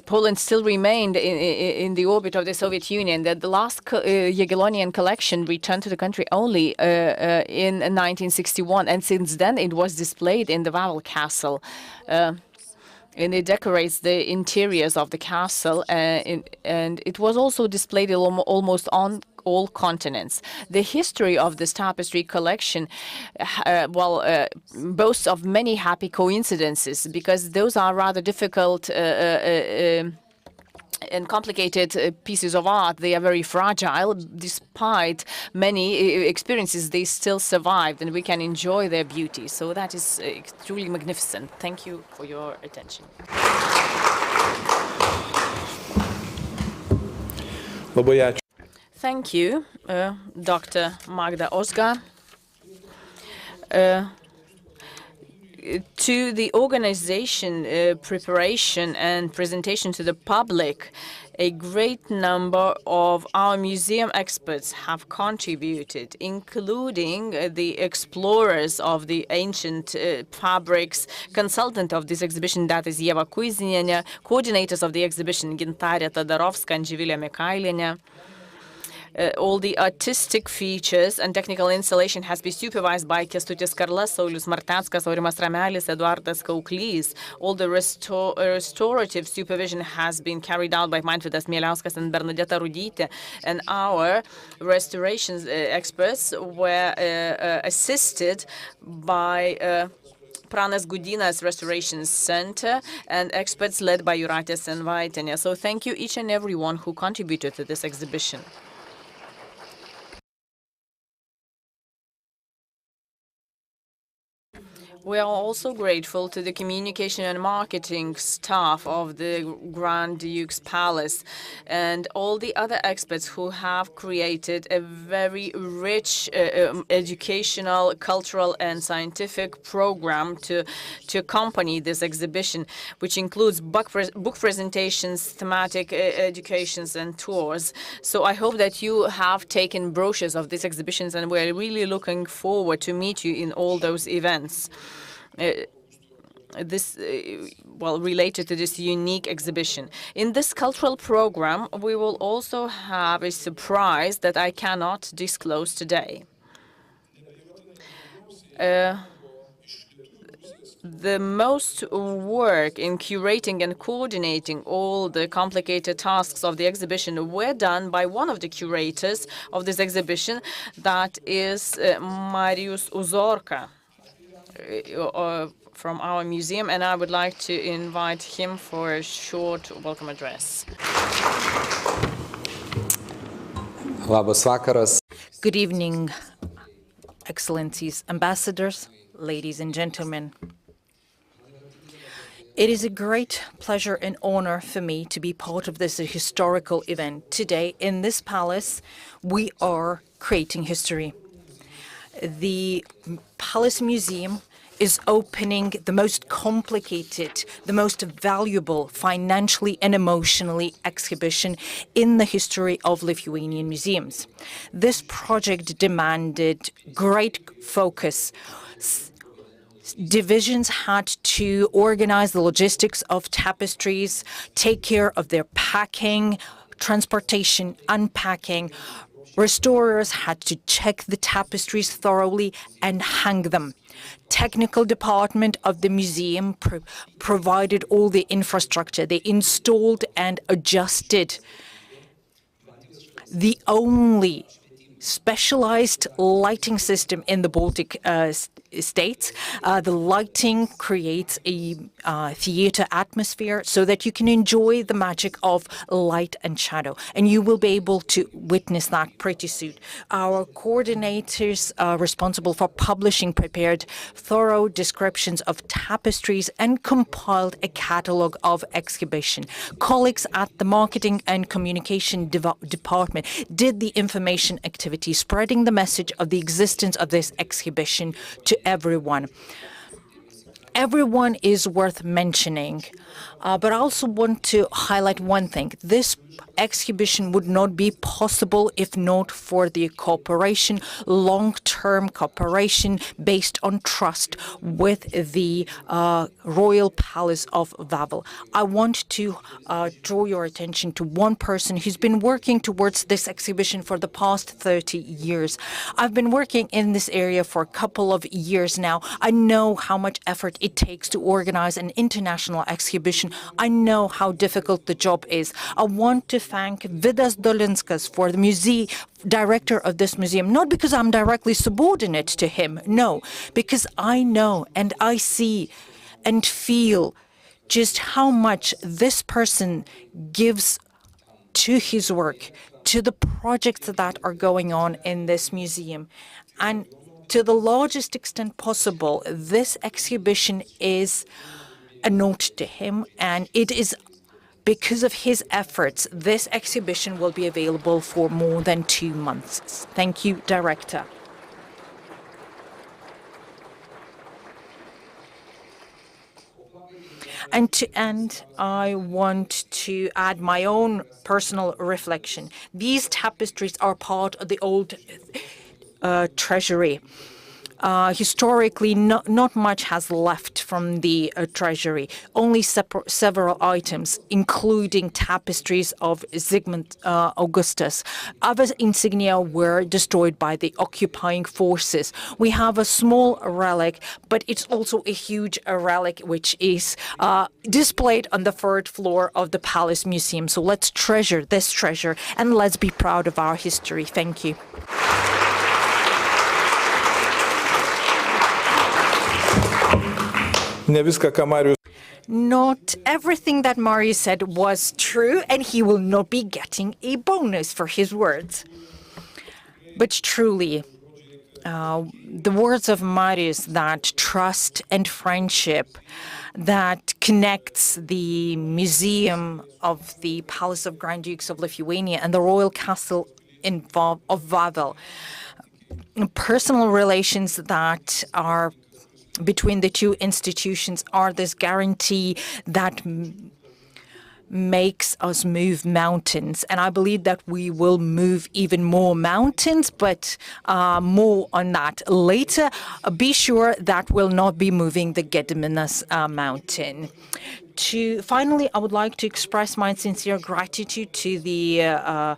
Poland still remained in the orbit of the Soviet Union. That the last Jagiellonian collection returned to the country only in 1961, and since then it was displayed in the Wawel Castle. And it decorates the interiors of the castle, and it was also displayed almost on all continents. The history of this tapestry collection boasts of many happy coincidences, because those are rather difficult and complicated pieces of art. They are very fragile. Despite many experiences, they still survived, and we can enjoy their beauty. So that is truly magnificent. Thank you for your attention. Thank you, Dr. Magda Ozga. To the organization, preparation, and presentation to the public A great number of our museum experts have contributed, including the explorers of the ancient fabrics, consultant of this exhibition, that is Ieva Kuizinienė, coordinators of the exhibition, Gintarė Tadarovska and Živilė Mikailienė. All the artistic features and technical installation has been supervised by Kęstutis Karlas, Saulius Martenskas, Aurimas Ramelis, Eduardas Kauklys. All the restorative supervision has been carried out by Manfredas Mieliauskas and Bernadetta Rudytė, and our restorations experts were assisted by Pranas Gudinas Restoration Center and experts led by Jūratė Senvaitienė. So thank you each and everyone who contributed to this exhibition. We are also grateful to the communication and marketing staff of the Grand Duke's Palace and all the other experts who have created a very rich educational, cultural, and scientific program to accompany this exhibition, which includes book presentations, thematic educations, and tours. So I hope that you have taken brochures of these exhibitions, and we're really looking forward to meet you in all those events. Related to this unique exhibition. In this cultural program, we will also have a surprise that I cannot disclose today. The most work in curating and coordinating all the complicated tasks of the exhibition were done by one of the curators of this exhibition, that is Marius Uzorka, from our museum, and I would like to invite him for a short welcome address.
Labas vakaras.
Good evening, Excellencies, ambassadors, ladies and gentlemen. It is a great pleasure and honor for me to be part of this historical event. Today, in this palace, we are creating history. The Palace Museum is opening the most complicated, the most valuable financially and emotionally exhibition in the history of Lithuanian museums. This project demanded great focus. Divisions had to organize the logistics of tapestries, take care of their packing, transportation, unpacking. Restorers had to check the tapestries thoroughly and hang them. Technical department of the museum provided all the infrastructure. They installed and adjusted the only specialized lighting system in the Baltic states. The lighting creates a theater atmosphere so that you can enjoy the magic of light and shadow. And you will be able to witness that pretty soon. Our coordinators responsible for publishing prepared thorough descriptions of tapestries and compiled a catalog of exhibition. Colleagues at the marketing and communication department did the information activity, spreading the message of the existence of this exhibition to everyone. Everyone is worth mentioning, but I also want to highlight one thing. This exhibition would not be possible if not for the cooperation, long-term cooperation based on trust with the Royal Palace of Wawel. I want to draw your attention to one person who's been working towards this exhibition for the past 30 years. I've been working in this area for a couple of years now. I know how much effort it takes to organize an international exhibition. I know how difficult the job is. I want to thank Vidas Dolinskas for the director of this museum, not because I'm directly subordinate to him, no, because I know and I see and feel just how much this person gives to his work, to the projects that are going on in this museum. And to the largest extent possible, this exhibition is a note to him, and it is because of his efforts, this exhibition will be available for more than 2 months. Thank you, Director. And to end, I want to add my own personal reflection. These tapestries are part of the old treasury. Historically, not much has left from the treasury. Only several items, including tapestries of Sigismund Augustus. Other insignia were destroyed by the occupying forces. We have a small relic, but it's also a huge relic, which is displayed on the third floor of the Palace Museum. So let's treasure this treasure and let's be proud of our history. Thank you.
Ne viską, ką Marius
Not everything that Marius said was true, and he will not be getting a bonus for his words. But truly, the words of Marius, that trust and friendship that connects the Museum of the Palace of Grand Dukes of Lithuania and the Royal Castle of Wawel, personal relations that are between the two institutions are this guarantee that makes us move mountains. And I believe that we will move even more mountains, but more on that later. Be sure that we'll not be moving the Gediminas mountain. Finally, I would like to express my sincere gratitude to the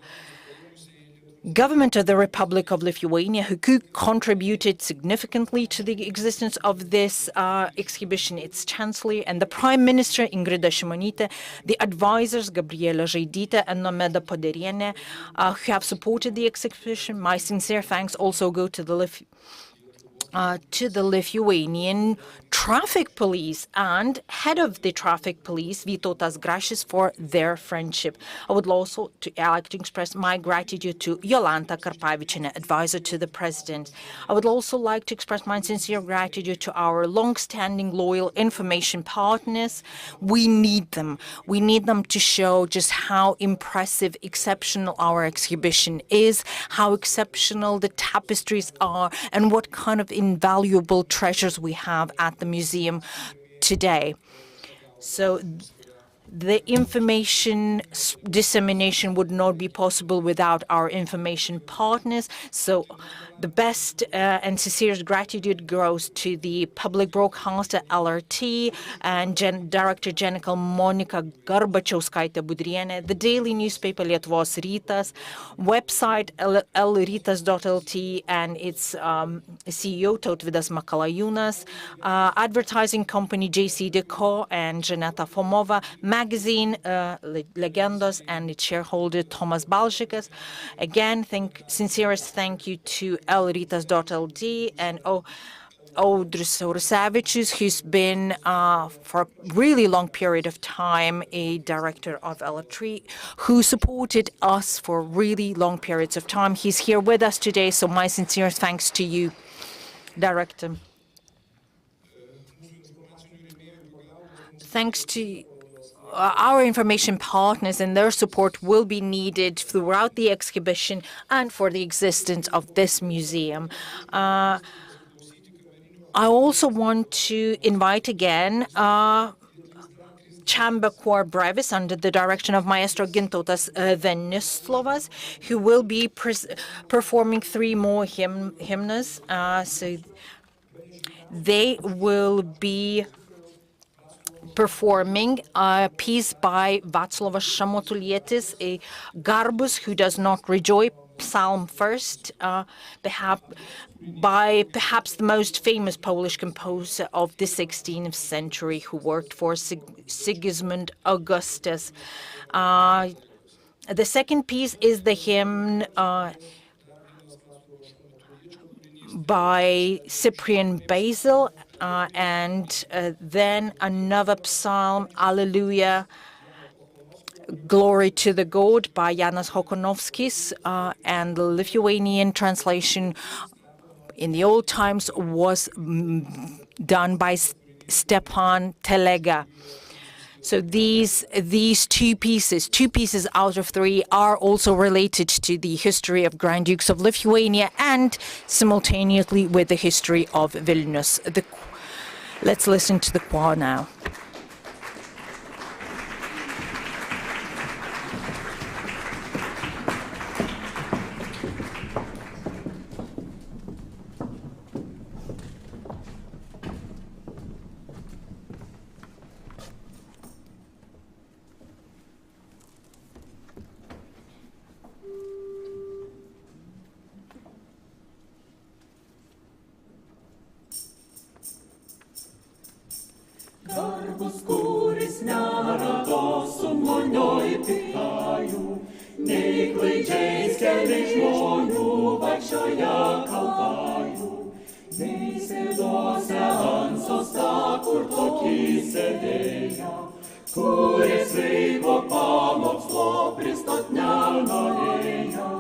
government of the Republic of Lithuania, who contributed significantly to the existence of this exhibition, its Chancellor and the Prime Minister Ingrida Šimonytė, the advisors Gabriela Žaidytė and Nomeda Poderienė, who have supported the exhibition. My sincere thanks also go to the Lithuanian traffic police and head of the traffic police, Vytautas Grašis, for their friendship. I would also like to express my gratitude to Jolanta Karpavičienė, advisor to the president. I would also like to express my sincere gratitude to our long-standing loyal information partners. We need them. We need them to show just how impressive, exceptional our exhibition is, how exceptional the tapestries are, and what kind of invaluable treasures we have at the museum today. So the information dissemination would not be possible without our information partners. So the best and sincerest gratitude goes to the public broadcaster LRT and Director General Monika Garbačiauskaitė-Budrienė, the daily newspaper Lietuvos Rytas, website lrytas.lt and its CEO Tautvydas Makalajūnas, advertising company JC Deco and Janeta Fomova, magazine Legendos and its shareholder Tomas Balžikas. Again, sincerest thank you to lrytas.lt and Audrius Saurusevičius, who's been for a really long period of time a director of LRT, who supported us for really long periods of time. He's here with us today, so my sincere thanks to you, Director. Thanks to our information partners, and their support will be needed throughout the exhibition and for the existence of this museum. I also want to invite again Chamber Choir Brevis under the direction of Maestro Gintautas Venislovas, who will be performing 3 more hymns. So they will be performing a piece by Vaclovas Šamotulietis, a Garbus who does not rejoice, Psalm first, by perhaps the most famous Polish composer of the 16th century who worked for Sigismund Augustus. The second piece is the hymn by Cyprian Basil, and then another psalm, Alleluia, Glory to the God, by Janas Hokonovskis, and the Lithuanian translation in the old times was done by Stepan Telega. So these 2 pieces out of 3 are also related to the history of Grand Dukes of Lithuania and simultaneously with the history of Vilnius. Let's listen to the choir now.
Neįklaidžiais keliais žmonių vaikščioja kalvajų, nei sėdose ant sosta, kur tokį sėdėja, kurie sveiko pamokslo pristot nenorėjo.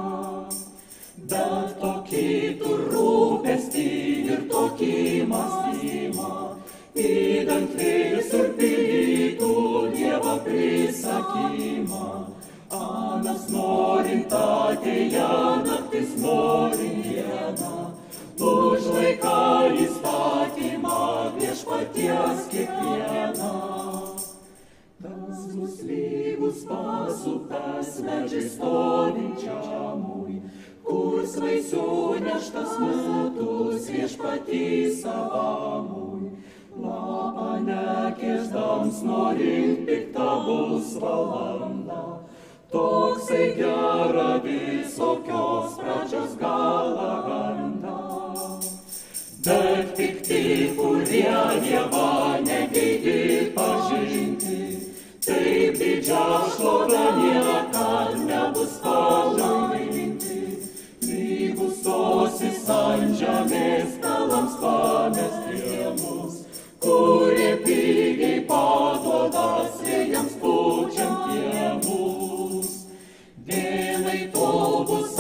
Bet tokį tu rūpestį ir tokį mąstymą, įdant visur pilytų Dievą prisakymą. Anas norint atėja, naktis norint diena, už laiką įstatymą viešpaties kiekvieną. Tas bus lygus pasuptas medžiai stovinčiamui, kurs vaisių neštas metus viešpatį savamui. Lapą nekėždams norint piktą bus valanda, toksai gera visokios pradžios galą randa. Bet pikti, kurie Dievą negeidi pažinti, taip didžią šlovę niekad nebus pažadinti. Lygus sosis ant žemės kalams pamestiemus, kurie pigiai paduoda vėjams pučiant kiemus. Vėlai tol bus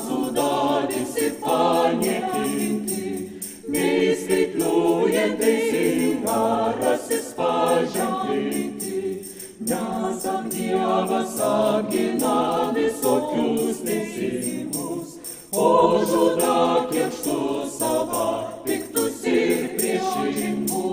sudavisi paniekinti, nei skaitliujant teisingą rasis paženklinti. Nes ant Dievas apgina visokius teisingus, o žuda kėkštus sava piktus ir priešingus.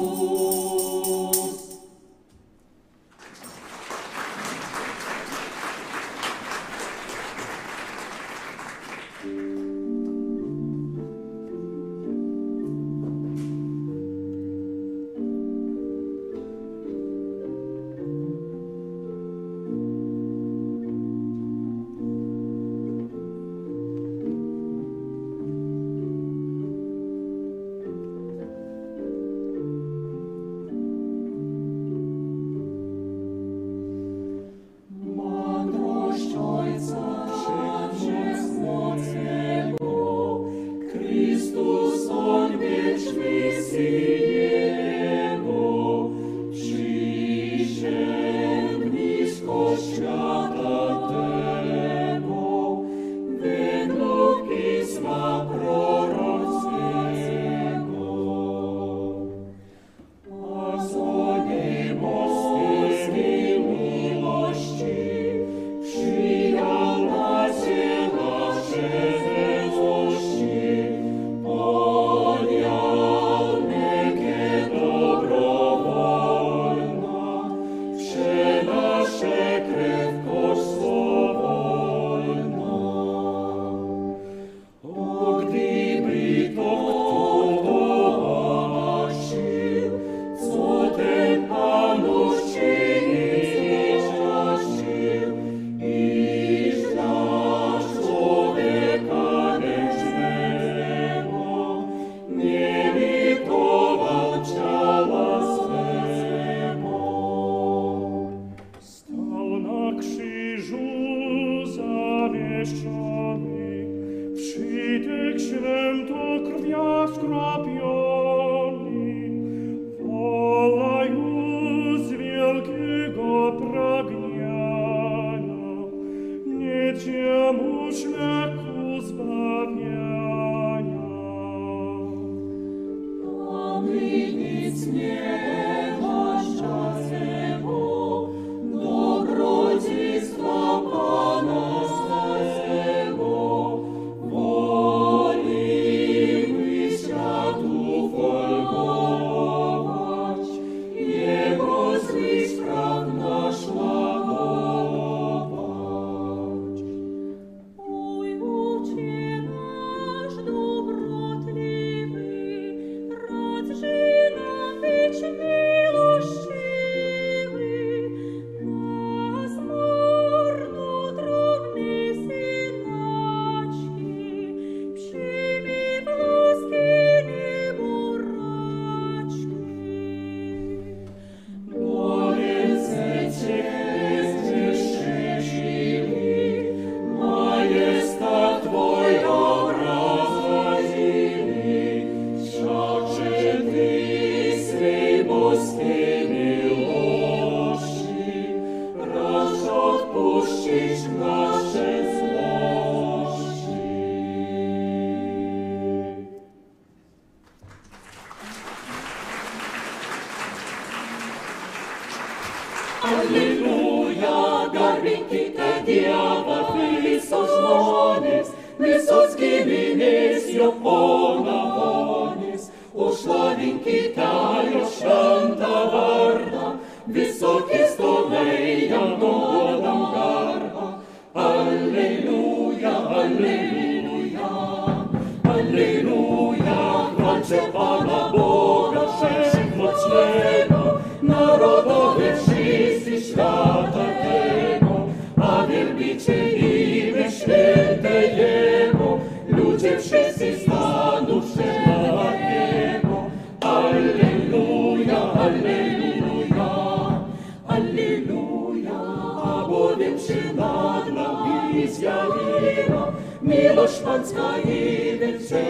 Висоцький вінець його нагоніс, ушла він китаю шанта гарна, високі столей ягодам гарна. Аллилуйя, аллилуйя, аллилуйя, хвальце Пана Бога всемогутнього, народові всі свята Его, а вірбіче ім'я святе Его, люди всі станувши на Его. Аллилуйя, аллилуйя, аллилуйя, а Богiem się nad nami zjawiła, miłość Pańska i wielce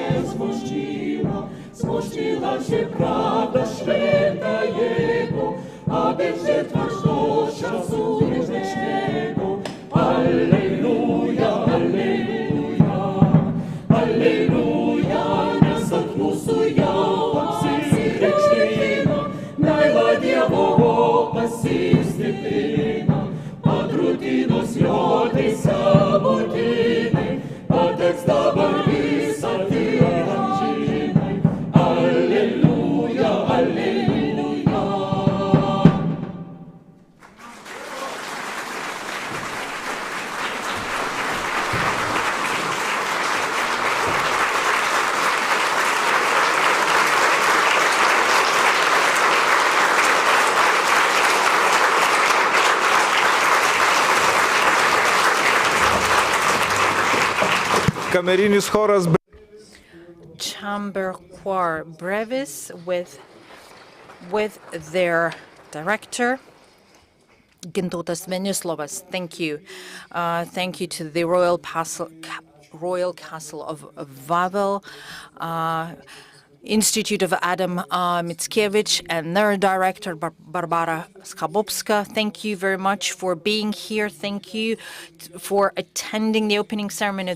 zmościła się prawda święta Jego, aby przetrwać do czasu wiecznego. Alleluja, alleluja, alleluja, miasto Chmusuja, psychiczna, najładnia wołopa systemina, patrutino zjoty samotiny, a tekst barwy saty andziny. Alleluja, alleluja.
Kamerinis choras
Chamber Choir Brevis with their director, Gintautas Venislovas. Thank you. Thank you to the Royal Castle of Wawel, Institute of Adam Mickiewicz, and their director, Barbara Skabowska. Thank you very much for being here. Thank you for attending the opening ceremony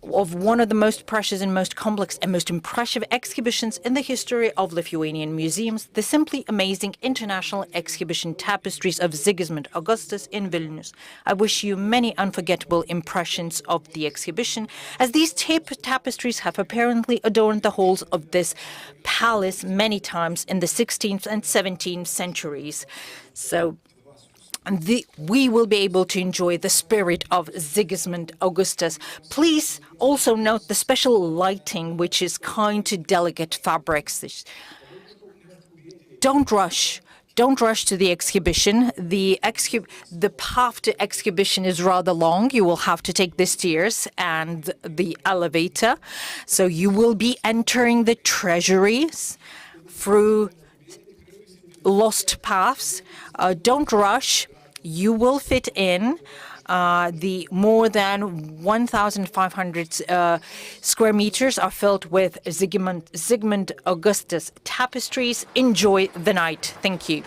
of one of the most precious and most complex and most impressive exhibitions in the history of Lithuanian museums, the simply amazing international exhibition Tapestries of Sigismund Augustus in Vilnius. I wish you many unforgettable impressions of the exhibition, as these tapestries have apparently adorned the halls of this palace many times in the 16th and 17th centuries. So we will be able to enjoy the spirit of Sigismund Augustus. Please also note the special lighting, which is kind to delicate fabrics. Don't rush. Don't rush to the exhibition. The path to exhibition is rather long. You will have to take the stairs and the elevator. So you will be entering the treasuries through lost paths. Don't rush. You will fit in. The more than 1,500 square meters are filled with Sigismund Augustus tapestries. Enjoy the night. Thank you.